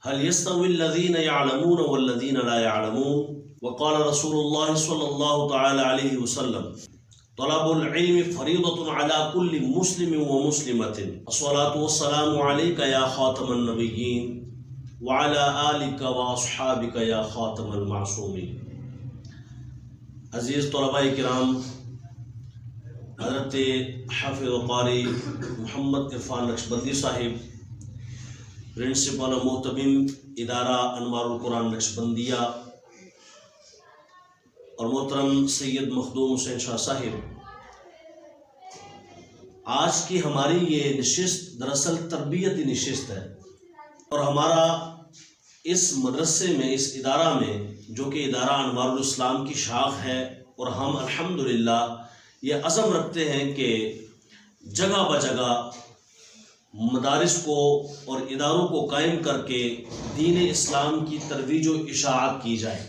هل يستوي الذين يعلمون والذين لا يعلمون وقال رسول الله صلى الله تعالى عليه وسلم طلب العلم فريضة على كل مسلم ومسلمة الصلاة والسلام عليك يا خاتم النبيين وعلى آلك وأصحابك يا خاتم المعصومين. عزیز طلباء کرام، حضرت حافظ قاری محمد عرفان نقشبندی صاحب، پرنسپل و محتمم ادارہ انوار القرآن نقشبندیہ، اور محترم سید مخدوم حسین شاہ صاحب، آج کی ہماری یہ نشست دراصل تربیتی نشست ہے، اور ہمارا اس مدرسے میں، اس ادارہ میں، جو کہ ادارہ انوار الاسلام کی شاخ ہے، اور ہم الحمدللہ یہ عزم رکھتے ہیں کہ جگہ بجگہ مدارس کو اور اداروں کو قائم کر کے دین اسلام کی ترویج و اشاعت کی جائے،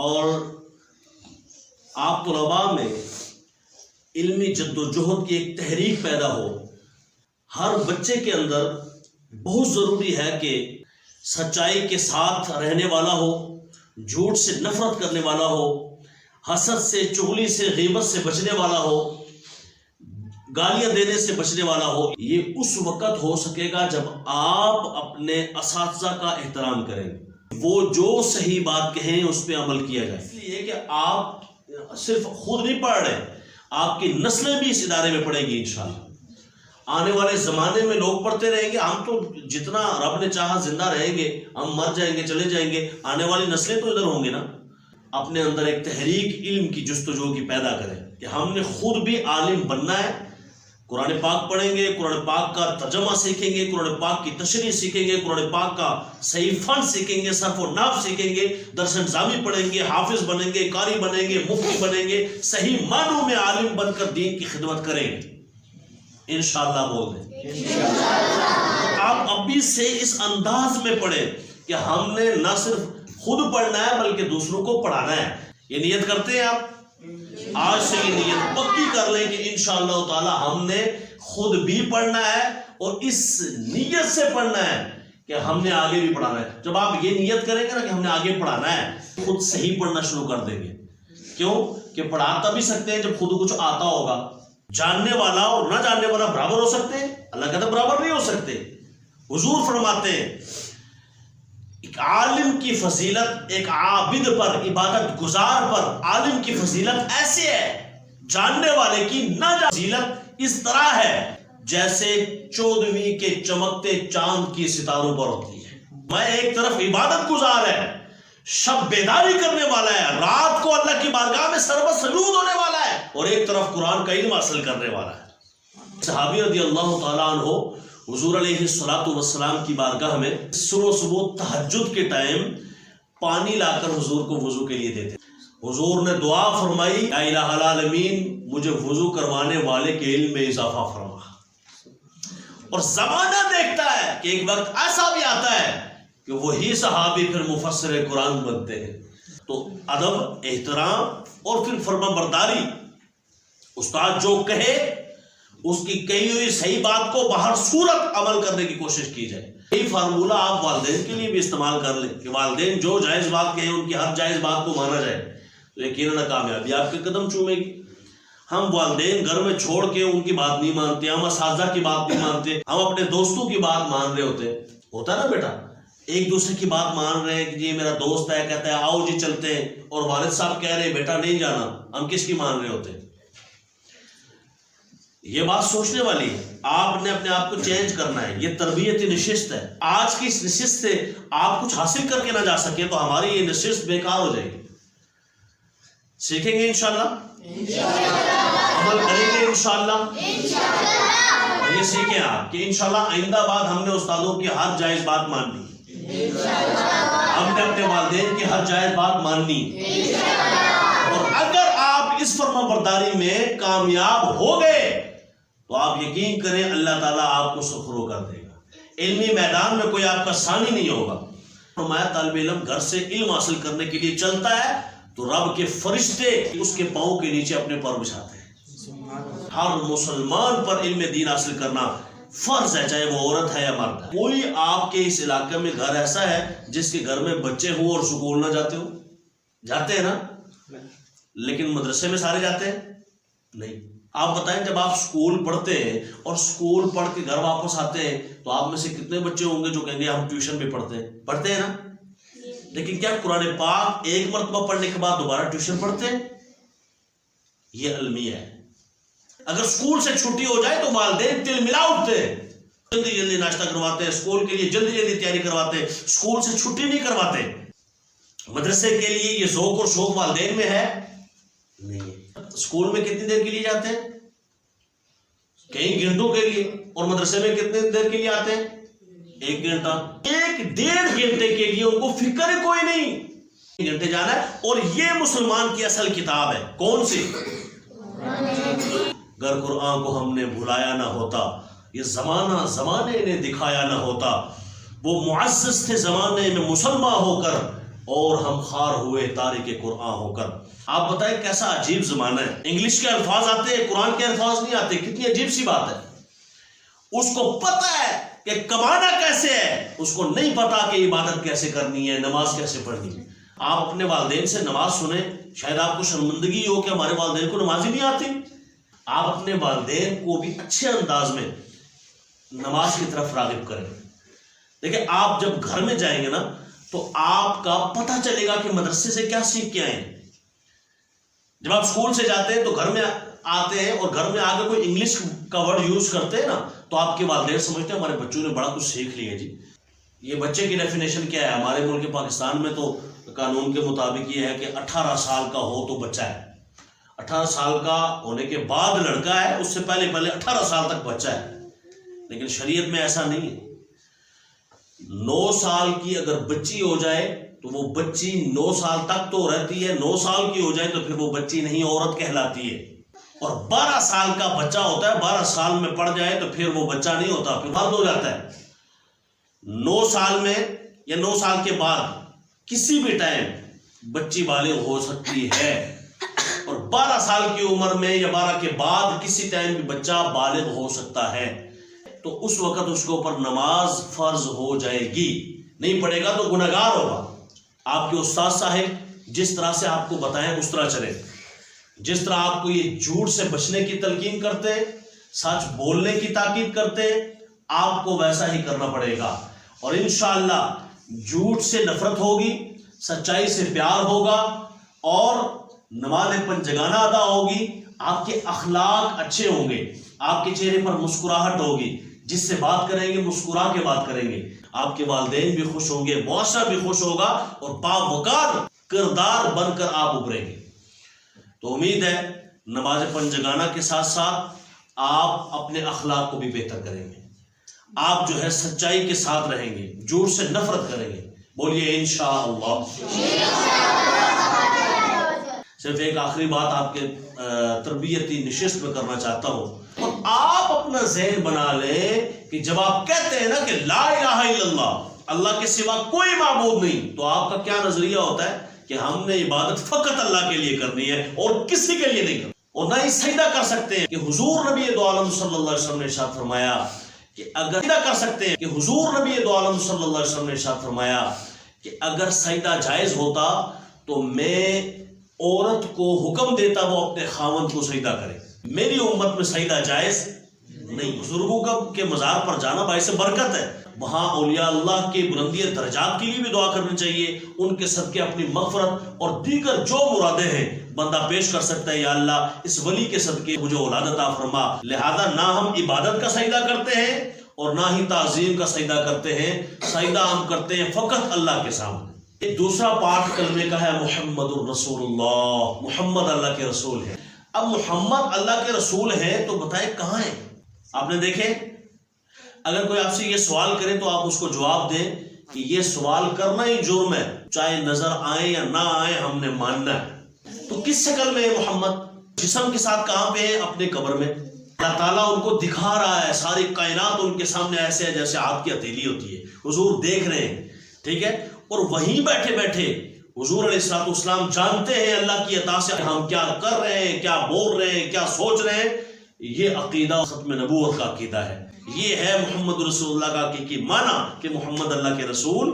اور آپ طلباء میں علمی جد و جہد کی ایک تحریک پیدا ہو۔ ہر بچے کے اندر بہت ضروری ہے کہ سچائی کے ساتھ رہنے والا ہو، جھوٹ سے نفرت کرنے والا ہو، حسد سے، چغلی سے، غیبت سے بچنے والا ہو، گالیاں دینے سے بچنے والا ہو۔ یہ اس وقت ہو سکے گا جب آپ اپنے اساتذہ کا احترام کریں، وہ جو صحیح بات کہیں اس پہ عمل کیا جائے۔ اس لیے کہ آپ صرف خود نہیں پڑھ رہے، آپ کی نسلیں بھی اس ادارے میں پڑھیں گی انشاءاللہ۔ آنے والے زمانے میں لوگ پڑھتے رہیں گے، ہم تو جتنا رب نے چاہا زندہ رہیں گے، ہم مر جائیں گے، چلے جائیں گے، آنے والی نسلیں تو ادھر ہوں گے نا۔ اپنے اندر ایک تحریک علم کی جستجو کی پیدا کریں کہ ہم نے خود بھی عالم بننا ہے۔ قرآن پاک پڑھیں گے، قرآن پاک کا ترجمہ سیکھیں گے، قرآن پاک کی تشریح سیکھیں گے، قرآن پاک کا صحیح فن سیکھیں گے، صرف و نحو سیکھیں گے، درس نظامی پڑھیں گے، حافظ بنیں گے، قاری بنیں گے، مفتی بنیں گے، صحیح معنوں میں عالم بن کر دین کی خدمت کریں گے انشاءاللہ۔ بول دیں آپ ابھی سے اس انداز میں پڑھیں کہ ہم نے نہ صرف خود پڑھنا ہے بلکہ دوسروں کو پڑھانا ہے۔ یہ نیت کرتے ہیں آپ؟ آج سے یہ نیت پکی کر لیں کہ انشاءاللہ تعالی ہم نے خود بھی پڑھنا ہے، اور اس نیت سے پڑھنا ہے کہ ہم نے آگے بھی پڑھانا ہے۔ جب آپ یہ نیت کریں گے نا کہ ہم نے آگے پڑھانا ہے، خود صحیح پڑھنا شروع کر دیں گے۔ کیوں کہ پڑھاتا بھی سکتے ہیں جب خود کچھ آتا ہوگا۔ جاننے والا اور نہ جاننے والا برابر ہو سکتے ہیں؟ اللہ کہتا ہے برابر نہیں ہو سکتے۔ حضور فرماتے ہیں ایک عالم کی فضیلت ایک عابد پر، عبادت گزار پر عالم کی فضیلت ایسے ہے، جاننے والے کی نہ فضیلت اس طرح ہے جیسے 14ویں کے چمکتے چاند کی ستاروں پر ہوتی ہے۔ میں ایک طرف عبادت گزار ہے، شب بیداری کرنے والا ہے، رات کو اللہ کی بارگاہ میں سربت سجود ہونے والا ہے، اور ایک طرف قرآن کا علم حاصل کرنے والا ہے۔ صحابی رضی اللہ تعالیٰ عنہ حضور علیہ الصلوۃ والسلام کی بارگاہ میں صبح تہجد کے ٹائم پانی لا کر حضور کو وضو کے لیے دیتے۔ حضور نے دعا فرمائی، یا الہ العالمین مجھے وضو کروانے والے کے علم میں اضافہ فرما۔ اور زمانہ دیکھتا ہے کہ ایک وقت ایسا بھی آتا ہے کہ وہی صحابی پھر مفسر قرآن بنتے ہیں۔ تو ادب، احترام اور پھر فرما برداری، استاد جو کہے اس کی کہی ہوئی صحیح بات کو بہر صورت عمل کرنے کی کوشش کی جائے۔ یہی فارمولہ آپ والدین کے لیے بھی استعمال کر لیں کہ والدین جو جائز بات کہیں ان کی ہر جائز بات کو مانا جائے، تو یقیناً کامیابی آپ کے قدم چومے گی۔ ہم والدین گھر میں چھوڑ کے ان کی بات نہیں مانتے، ہم اساتذہ کی بات نہیں مانتے، ہم اپنے دوستوں کی بات مان رہے ہوتا ہے نا بیٹا، ایک دوسرے کی بات مان رہے ہیں کہ جی میرا دوست ہے، کہتا ہے آؤ جی چلتے ہیں، اور والد صاحب کہہ رہے ہیں بیٹا نہیں جانا، ہم کس کی مان رہے ہوتے ہیں؟ یہ بات سوچنے والی ہے۔ آپ نے اپنے آپ کو چینج کرنا ہے۔ یہ تربیتی نشست ہے۔ آج کی اس نشست سے آپ کچھ حاصل کر کے نہ جا سکے تو ہماری یہ نشست بیکار ہو جائے گی۔ سیکھیں گے انشاءاللہ، عمل کریں گے انشاءاللہ۔ یہ سیکھیں آپ کہ انشاءاللہ آئندہ بعد ہم نے استادوں کی ہر جائز بات ماننی، ہم نے اپنے والدین کی ہر جائز بات ماننی، اور اگر آپ اس فرما برداری میں کامیاب ہو گئے تو آپ یقین کریں اللہ تعالیٰ آپ کو سرخرو کر دے گا۔ علمی میدان میں کوئی آپ کا ثانی نہیں ہوگا۔ فرمایا طالب علم گھر سے علم حاصل کرنے کے لیے چلتا ہے تو رب کے فرشتے اس کے پاؤں کے نیچے اپنے پر بچھاتے ہیں۔ ہر مسلمان پر علم دین حاصل کرنا فرض ہے، چاہے وہ عورت ہے یا مرد ہے۔ کوئی آپ کے اس علاقے میں گھر ایسا ہے جس کے گھر میں بچے ہوں اور سکول نہ جاتے ہوں؟ جاتے ہیں نا؟ لیکن مدرسے میں سارے جاتے ہیں؟ نہیں۔ آپ بتائیں جب آپ سکول پڑھتے ہیں اور سکول پڑھ کے گھر واپس آتے ہیں تو آپ میں سے کتنے بچے ہوں گے جو کہیں گے ہم ٹیوشن بھی پڑھتے ہیں نا؟ لیکن کیا قرآن پاک ایک مرتبہ پڑھنے کے بعد دوبارہ ٹیوشن پڑھتے ہیں؟ یہ المیہ ہے۔ اگر سکول سے چھٹی ہو جائے تو والدین تل ملا اٹھتے ہیں، جلدی جلدی ناشتہ کرواتے ہیں، سکول کے لیے جلدی جلدی تیاری کرواتے ہیں، سکول سے چھٹی نہیں کرواتے۔ مدرسے کے لیے یہ ذوق اور شوق والدین میں ہے نہیں۔ سکول میں کتنی دیر کے لیے جاتے ہیں؟ کئی گھنٹوں کے لیے، اور مدرسے میں کتنے دیر کے لیے آتے ہیں؟ 1 گھنٹہ، 1-1.5 گھنٹے کے لیے ان کو فکر ہے کوئی نہیں، 1 گھنٹے جانا ہے۔ اور یہ مسلمان کی اصل کتاب ہے، کون سی؟ اگر قرآن کو ہم نے بھلایا نہ ہوتا، یہ زمانے نے دکھایا نہ ہوتا، وہ معزز تھے زمانے میں مسلمان ہو کر اور ہم خار ہوئے تارک قرآن ہو کر۔ آپ بتائیں کیسا عجیب زمانہ ہے، انگلش کے الفاظ آتے ہیں، قرآن کے الفاظ نہیں آتے، کتنی عجیب سی بات ہے۔ اس کو پتہ ہے کہ کمانا کیسے ہے، اس کو نہیں پتا کہ عبادت کیسے کرنی ہے، نماز کیسے پڑھنی ہے۔ آپ اپنے والدین سے نماز سنیں، شاید آپ کو شرمندگی ہو کہ ہمارے والدین کو نماز ہی نہیں آتی۔ آپ اپنے والدین کو بھی اچھے انداز میں نماز کی طرف راغب کریں۔ دیکھیں آپ جب گھر میں جائیں گے نا تو آپ کا پتہ چلے گا کہ مدرسے سے کیا سیکھ کے آئے ہیں۔ جب آپ سکول سے جاتے ہیں تو گھر میں آتے ہیں اور گھر میں آ کے کوئی انگلش کا ورڈ یوز کرتے ہیں نا تو آپ کے والدین سمجھتے ہیں ہمارے بچوں نے بڑا کچھ سیکھ لیا جی۔ یہ بچے کی ڈیفینیشن کیا ہے؟ ہمارے ملک پاکستان میں تو قانون کے مطابق یہ ہے کہ 18 سال کا ہو تو بچہ ہے، 18 سال کا ہونے کے بعد لڑکا ہے، اس سے پہلے 18 سال تک بچہ ہے۔ لیکن شریعت میں ایسا نہیں ہے۔ 9 سال کی اگر بچی ہو جائے تو وہ بچی 9 سال تک تو رہتی ہے، 9 سال کی ہو جائے تو پھر وہ بچی نہیں عورت کہلاتی ہے۔ اور 12 سال کا بچہ ہوتا ہے، 12 سال میں پڑ جائے تو پھر وہ بچہ نہیں ہوتا، پھر مرد ہو جاتا ہے۔ 9 سال میں یا 9 سال کے بعد کسی بھی ٹائم بچی بالغ ہو سکتی ہے، اور 12 سال کی عمر میں یا 12 کے بعد کسی ٹائم بھی بچہ بالغ ہو سکتا ہے، تو اس وقت اس کے اوپر نماز فرض ہو جائے گی۔ نہیں پڑھے گا تو گنہگار ہوگا۔ آپ کے استاد صاحب جس طرح سے آپ کو بتائیں اس طرح چلے، جس طرح آپ کو یہ جھوٹ سے بچنے کی تلقین کرتے، سچ بولنے کی تاکید کرتے، آپ کو ویسا ہی کرنا پڑے گا۔ اور انشاءاللہ جھوٹ سے نفرت ہوگی، سچائی سے پیار ہوگا، اور نماز پنجگانہ ادا ہوگی۔ آپ کے اخلاق اچھے ہوں گے، آپ کے چہرے پر مسکراہٹ ہوگی، جس سے بات کریں گے مسکرا کے بات کریں گے، آپ کے والدین بھی خوش ہوں گے، معاشرہ بھی خوش ہوگا، اور باوقار کردار بن کر آپ ابھریں گے۔ تو امید ہے نماز پنجگانہ کے ساتھ ساتھ آپ اپنے اخلاق کو بھی بہتر کریں گے، آپ جو ہے سچائی کے ساتھ رہیں گے، جھوٹ سے نفرت کریں گے۔ بولیے انشاءاللہ۔ صرف ایک آخری بات آپ کے تربیتی نشست میں کرنا چاہتا ہوں، اور آپ اپنا ذہن بنا لیں کہ جب آپ کہتے ہیں نا کہ لا الہ الا اللہ، اللہ کے سوا کوئی معبود نہیں، تو آپ کا کیا نظریہ ہوتا ہے کہ ہم نے عبادت فقط اللہ کے لیے کرنی ہے اور کسی کے لیے نہیں کرنی، اور نہ ہی سجدہ کر سکتے ہیں کہ حضور نبی دو عالم صلی اللہ علیہ وسلم نے ارشاد فرمایا کہ اگر سجدہ کر سکتے ہیں کہ حضور نبی دو عالم صلی اللہ علیہ وسلم نے ارشاد فرمایا کہ اگر سجدہ جائز ہوتا تو میں عورت کو حکم دیتا وہ اپنے خاوند کو سجدہ کرے۔ میری امت میں سجدہ جائز نہیں۔ بزرگوں کے مزار پر جانا باعث برکت ہے، وہاں اولیاء اللہ کے بلندی درجات کے لیے بھی دعا کرنی چاہیے، ان کے صدقے اپنی مغفرت اور دیگر جو مرادیں ہیں بندہ پیش کر سکتا ہے۔ یا اللہ اس ولی کے صدقے مجھے اولاد عطا فرما۔ لہذا نہ ہم عبادت کا سجدہ کرتے ہیں اور نہ ہی تعظیم کا سجدہ کرتے ہیں، سجدہ ہم کرتے ہیں فقط اللہ کے سامنے۔ ایک دوسرا پارٹ کلمے کا ہے محمد الرسول اللہ، محمد اللہ کے رسول ہے۔ اب محمد اللہ کے رسول ہیں تو بتائیں کہاں ہیں؟ آپ نے دیکھے، اگر کوئی آپ سے یہ سوال کرے تو آپ اس کو جواب دیں کہ یہ سوال کرنا ہی جرم ہے، چاہے نظر آئے یا نہ آئے ہم نے ماننا ہے۔ تو کس شکل میں ہے محمد؟ جسم کے ساتھ کہاں پہ ہے؟ اپنے قبر میں۔ اللہ تعالیٰ ان کو دکھا رہا ہے، ساری کائنات ان کے سامنے ایسے ہے جیسے آگ کی ہتھیلی ہوتی ہے، حضور دیکھ رہے ہیں، ٹھیک ہے؟ اور وہیں بیٹھے بیٹھے حضور علیہ السلام جانتے ہیں اللہ کی عطا سے ہم کیا کر رہے ہیں، کیا بول رہے ہیں، کیا سوچ رہے ہیں۔ یہ عقیدہ ختم نبوت کا عقیدہ ہے۔ یہ ہے محمد رسول اللہ کا حقیقی معنی کہ محمد اللہ کے رسول